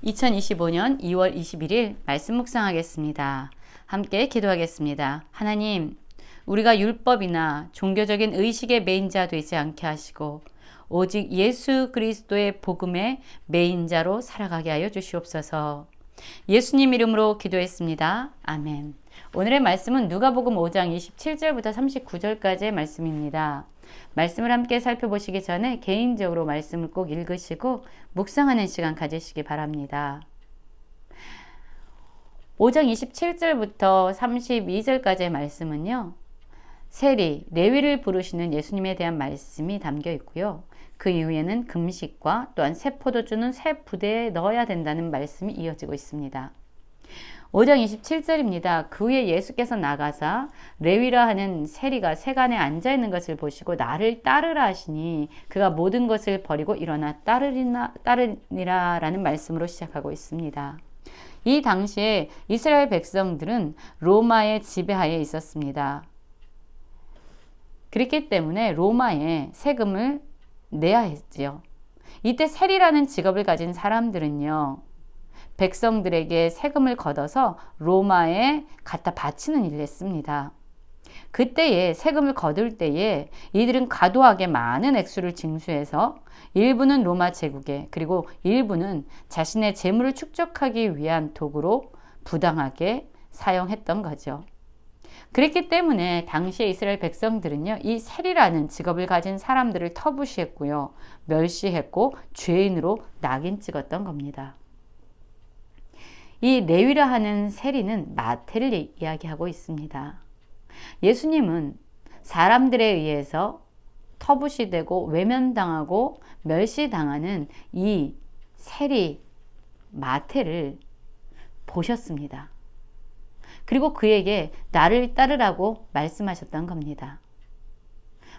2025년 2월 21일 말씀 묵상하겠습니다. 함께 기도하겠습니다. 하나님, 우리가 율법이나 종교적인 의식의 메인자 되지 않게 하시고 오직 예수 그리스도의 복음의 메인자로 살아가게 하여 주시옵소서. 예수님 이름으로 기도했습니다. 아멘. 오늘의 말씀은 누가복음 5장 27절부터 39절까지의 말씀입니다. 말씀을 함께 살펴보시기 전에 개인적으로 말씀을 꼭 읽으시고 묵상하는 시간 가지시기 바랍니다. 5장 27절부터 32절까지의 말씀은요, 세리, 레위를 부르시는 예수님에 대한 말씀이 담겨 있고요. 그 이후에는 금식과 또한 새 포도주는 새 부대에 넣어야 된다는 말씀이 이어지고 있습니다. 5장 27절입니다. 그 후에 예수께서 나가사 레위라 하는 세리가 세간에 앉아있는 것을 보시고 나를 따르라 하시니 그가 모든 것을 버리고 일어나 따르니라 라는 말씀으로 시작하고 있습니다. 이 당시에 이스라엘 백성들은 로마의 지배하에 있었습니다. 그렇기 때문에 로마에 세금을 내야 했지요. 이때 세리라는 직업을 가진 사람들은요, 백성들에게 세금을 걷어서 로마에 갖다 바치는 일을 했습니다. 그때에 세금을 거둘 때에 이들은 과도하게 많은 액수를 징수해서 일부는 로마 제국에, 그리고 일부는 자신의 재물을 축적하기 위한 도구로 부당하게 사용했던 거죠. 그랬기 때문에 당시에 이스라엘 백성들은요, 이 세리라는 직업을 가진 사람들을 터부시했고요, 멸시했고 죄인으로 낙인 찍었던 겁니다. 이 레위라 하는 세리는 마태를 이야기하고 있습니다. 예수님은 사람들에 의해서 터부시되고 외면당하고 멸시당하는 이 세리 마태를 보셨습니다. 그리고 그에게 나를 따르라고 말씀하셨던 겁니다.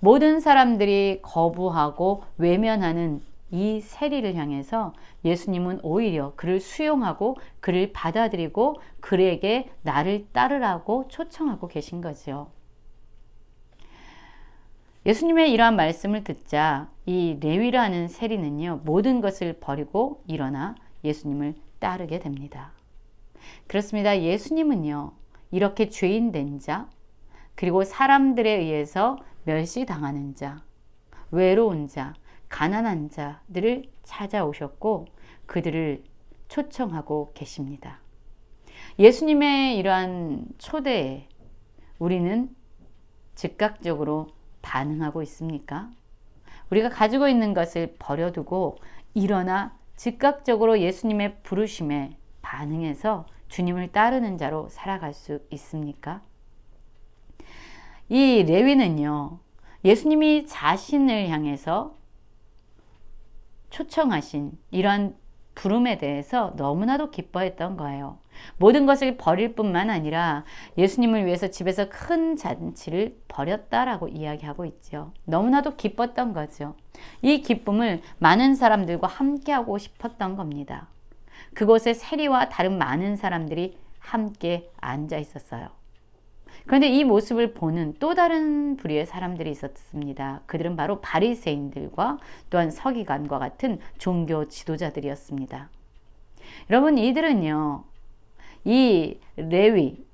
모든 사람들이 거부하고 외면하는 이 세리를 향해서 예수님은 오히려 그를 수용하고 그를 받아들이고 그에게 나를 따르라고 초청하고 계신 거죠. 예수님의 이러한 말씀을 듣자 이 레위라는 세리는요, 모든 것을 버리고 일어나 예수님을 따르게 됩니다. 그렇습니다. 예수님은요, 이렇게 죄인 된 자, 그리고 사람들에 의해서 멸시당하는 자, 외로운 자, 가난한 자들을 찾아오셨고 그들을 초청하고 계십니다. 예수님의 이러한 초대에 우리는 즉각적으로 반응하고 있습니까? 우리가 가지고 있는 것을 버려두고 일어나 즉각적으로 예수님의 부르심에 반응해서 주님을 따르는 자로 살아갈 수 있습니까? 이 레위는요, 예수님이 자신을 향해서 초청하신 이러한 부름에 대해서 너무나도 기뻐했던 거예요. 모든 것을 버릴 뿐만 아니라 예수님을 위해서 집에서 큰 잔치를 벌였다라고 이야기하고 있죠. 너무나도 기뻤던 거죠. 이 기쁨을 많은 사람들과 함께하고 싶었던 겁니다. 그곳에 세리와 다른 많은 사람들이 함께 앉아 있었어요. 그런데 이 모습을 보는 또 다른 부류의 사람들이 있었습니다. 그들은 바로 바리새인들과 또한 서기관과 같은 종교 지도자들이었습니다. 여러분, 이들은요, 이 레위,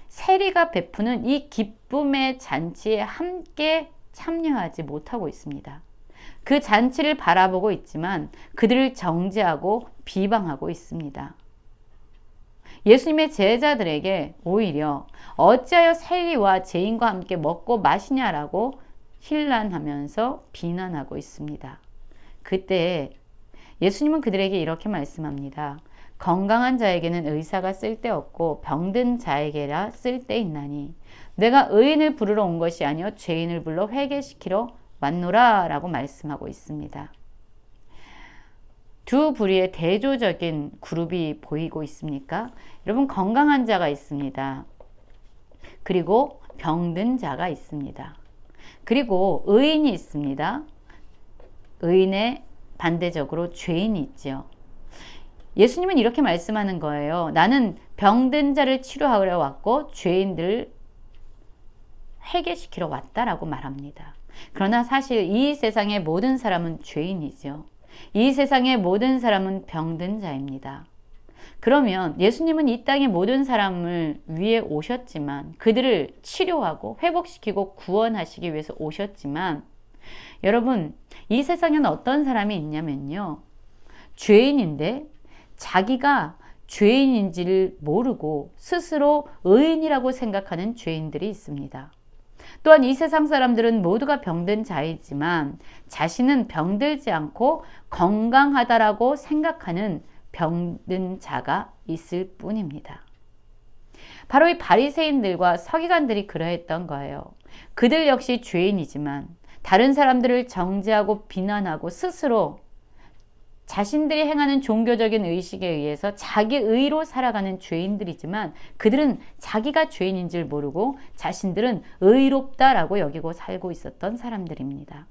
세리가 베푸는 이 기쁨의 잔치에 함께 참여하지 못하고 있습니다. 그 잔치를 바라보고 있지만 그들을 정죄하고 비방하고 있습니다. 예수님의 제자들에게 오히려 어찌하여 세리와 죄인과 함께 먹고 마시냐라고 힐난하면서 비난하고 있습니다. 그때 예수님은 그들에게 이렇게 말씀합니다. 건강한 자에게는 의사가 쓸데없고 병든 자에게라 쓸데있나니 내가 의인을 부르러 온 것이 아니요 죄인을 불러 회개시키러 왔노라 라고 말씀하고 있습니다. 두 부류의 대조적인 그룹이 보이고 있습니까? 여러분, 건강한 자가 있습니다. 그리고 병든 자가 있습니다. 그리고 의인이 있습니다. 의인의 반대적으로 죄인이 있죠. 예수님은 이렇게 말씀하는 거예요. 나는 병든 자를 치료하러 왔고 죄인들을 회개시키러 왔다라고 말합니다. 그러나 사실 이 세상의 모든 사람은 죄인이죠. 이 세상의 모든 사람은 병든 자입니다. 그러면 예수님은 이 땅의 모든 사람을 위해 오셨지만, 그들을 치료하고 회복시키고 구원하시기 위해서 오셨지만, 여러분, 이 세상에는 어떤 사람이 있냐면요, 죄인인데 자기가 죄인인지를 모르고 스스로 의인이라고 생각하는 죄인들이 있습니다. 또한 이 세상 사람들은 모두가 병든 자이지만 자신은 병들지 않고 건강하다라고 생각하는 병든 자가 있을 뿐입니다. 바로 이 바리새인들과 서기관들이 그러했던 거예요. 그들 역시 죄인이지만 다른 사람들을 정죄하고 비난하고 스스로 자신들이 행하는 종교적인 의식에 의해서 자기 의로 살아가는 죄인들이지만, 그들은 자기가 죄인인 줄 모르고 자신들은 의롭다라고 여기고 살고 있었던 사람들입니다.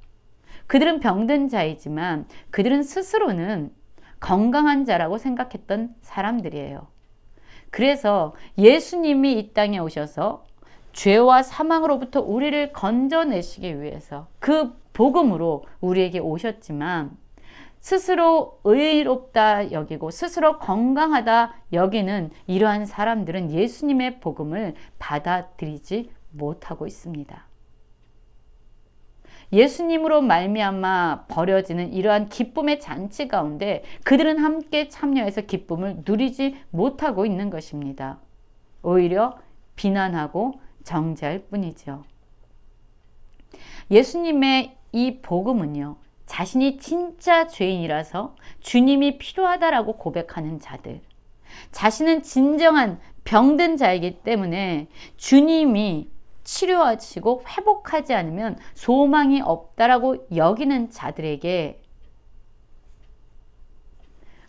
그들은 병든 자이지만 그들은 스스로는 건강한 자라고 생각했던 사람들이에요. 그래서 예수님이 이 땅에 오셔서 죄와 사망으로부터 우리를 건져내시기 위해서 그 복음으로 우리에게 오셨지만, 스스로 의롭다 여기고 스스로 건강하다 여기는 이러한 사람들은 예수님의 복음을 받아들이지 못하고 있습니다. 예수님으로 말미암아 벌어지는 이러한 기쁨의 잔치 가운데 그들은 함께 참여해서 기쁨을 누리지 못하고 있는 것입니다. 오히려 비난하고 정죄할 뿐이죠. 예수님의 이 복음은요, 자신이 진짜 죄인이라서 주님이 필요하다라고 고백하는 자들, 자신은 진정한 병든 자이기 때문에 주님이 치료하시고 회복하지 않으면 소망이 없다라고 여기는 자들에게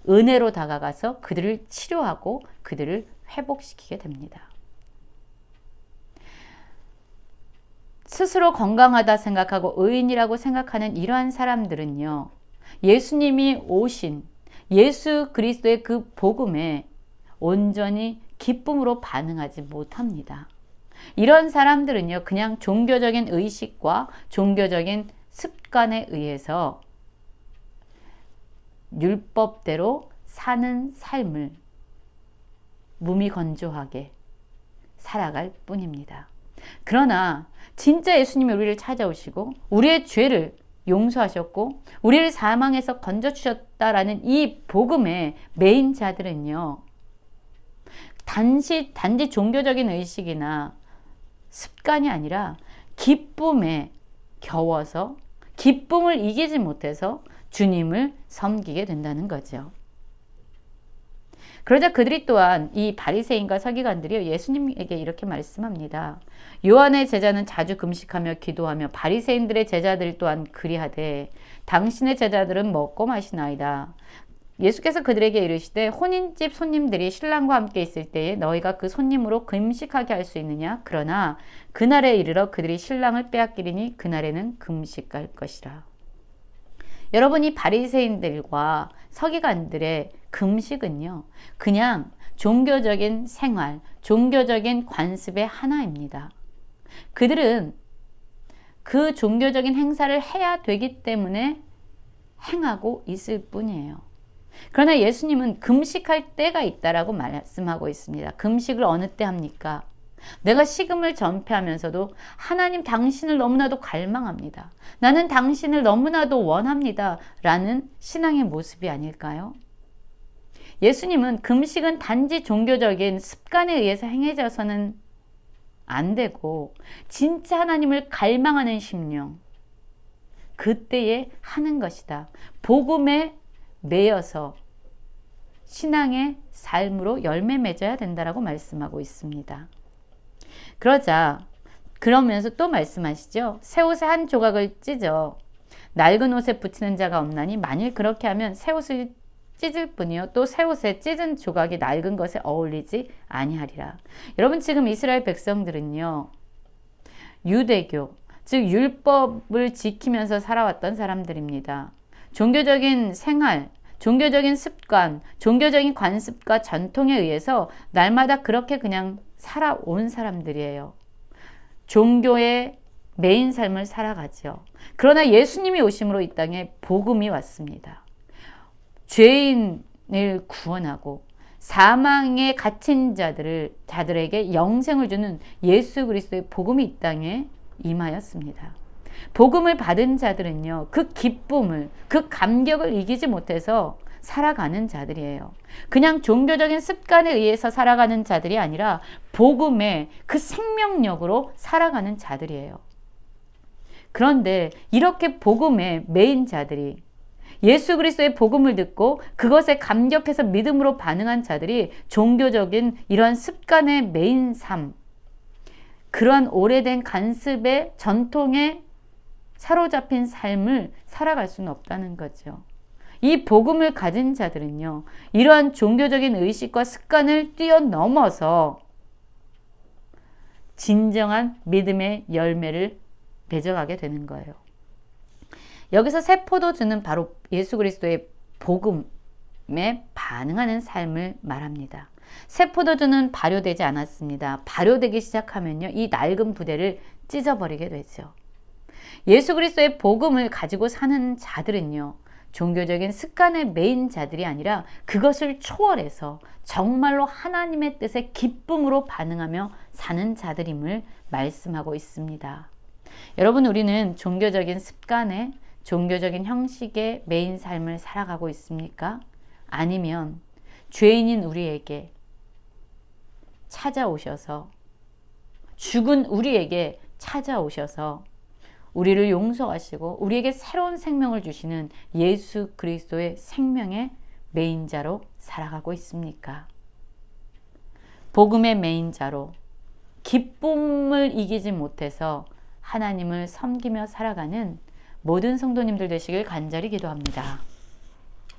은혜로 다가가서 그들을 치료하고 그들을 회복시키게 됩니다. 스스로 건강하다 생각하고 의인이라고 생각하는 이러한 사람들은요, 예수님이 오신 예수 그리스도의 그 복음에 온전히 기쁨으로 반응하지 못합니다. 이런 사람들은요, 그냥 종교적인 의식과 종교적인 습관에 의해서 율법대로 사는 삶을 무미건조하게 살아갈 뿐입니다. 그러나 진짜 예수님이 우리를 찾아오시고 우리의 죄를 용서하셨고 우리를 사망에서 건져주셨다라는 이 복음의 메인 자들은요, 단지 종교적인 의식이나 습관이 아니라 기쁨에 겨워서 기쁨을 이기지 못해서 주님을 섬기게 된다는 거죠. 그러자 그들이 또한 이 바리새인과 서기관들이 예수님에게 이렇게 말씀합니다. 요한의 제자는 자주 금식하며 기도하며 바리새인들의 제자들 또한 그리하되 당신의 제자들은 먹고 마시나이다. 예수께서 그들에게 이르시되 혼인집 손님들이 신랑과 함께 있을 때에 너희가 그 손님으로 금식하게 할 수 있느냐? 그러나 그날에 이르러 그들이 신랑을 빼앗기리니 그날에는 금식할 것이라. 여러분이 바리새인들과 서기관들의 금식은요, 그냥 종교적인 생활, 종교적인 관습의 하나입니다. 그들은 그 종교적인 행사를 해야 되기 때문에 행하고 있을 뿐이에요. 그러나 예수님은 금식할 때가 있다라고 말씀하고 있습니다. 금식을 어느 때 합니까? 내가 식음을 전폐하면서도 하나님 당신을 너무나도 갈망합니다. 나는 당신을 너무나도 원합니다. 라는 신앙의 모습이 아닐까요? 예수님은 금식은 단지 종교적인 습관에 의해서 행해져서는 안 되고 진짜 하나님을 갈망하는 심령, 그때에 하는 것이다. 복음에 매여서 신앙의 삶으로 열매 맺어야 된다라고 말씀하고 있습니다. 그러면서 또 말씀하시죠. 새 옷의 한 조각을 찢어 낡은 옷에 붙이는 자가 없나니 만일 그렇게 하면 새 옷을 찢을 뿐이요 또 새 옷에 찢은 조각이 낡은 것에 어울리지 아니하리라. 여러분, 지금 이스라엘 백성들은요, 유대교, 즉 율법을 지키면서 살아왔던 사람들입니다. 종교적인 생활, 종교적인 습관, 종교적인 관습과 전통에 의해서 날마다 그렇게 그냥 살아온 사람들이에요. 종교의 메인 삶을 살아가죠. 그러나 예수님이 오심으로 이 땅에 복음이 왔습니다. 죄인을 구원하고 사망에 갇힌 자들에게 영생을 주는 예수 그리스도의 복음이 이 땅에 임하였습니다. 복음을 받은 자들은요, 그 기쁨을, 그 감격을 이기지 못해서 살아가는 자들이에요. 그냥 종교적인 습관에 의해서 살아가는 자들이 아니라 복음의 그 생명력으로 살아가는 자들이에요. 그런데 이렇게 복음에 매인 자들이, 예수 그리스도의 복음을 듣고 그것에 감격해서 믿음으로 반응한 자들이 종교적인 이러한 습관에 매인 삶, 그러한 오래된 관습의 전통에 사로잡힌 삶을 살아갈 수는 없다는 거죠. 이 복음을 가진 자들은요, 이러한 종교적인 의식과 습관을 뛰어넘어서 진정한 믿음의 열매를 맺어가게 되는 거예요. 여기서 새 포도주는 바로 예수 그리스도의 복음에 반응하는 삶을 말합니다. 새 포도주는 발효되지 않았습니다. 발효되기 시작하면요, 이 낡은 부대를 찢어버리게 되죠. 예수 그리스도의 복음을 가지고 사는 자들은요, 종교적인 습관에 매인 자들이 아니라 그것을 초월해서 정말로 하나님의 뜻에 기쁨으로 반응하며 사는 자들임을 말씀하고 있습니다. 여러분, 우리는 종교적인 습관에, 종교적인 형식에 매인 삶을 살아가고 있습니까? 아니면 죄인인 우리에게 찾아오셔서, 죽은 우리에게 찾아오셔서 우리를 용서하시고 우리에게 새로운 생명을 주시는 예수 그리스도의 생명의 매인자로 살아가고 있습니까? 복음의 매인자로 기쁨을 이기지 못해서 하나님을 섬기며 살아가는 모든 성도님들 되시길 간절히 기도합니다.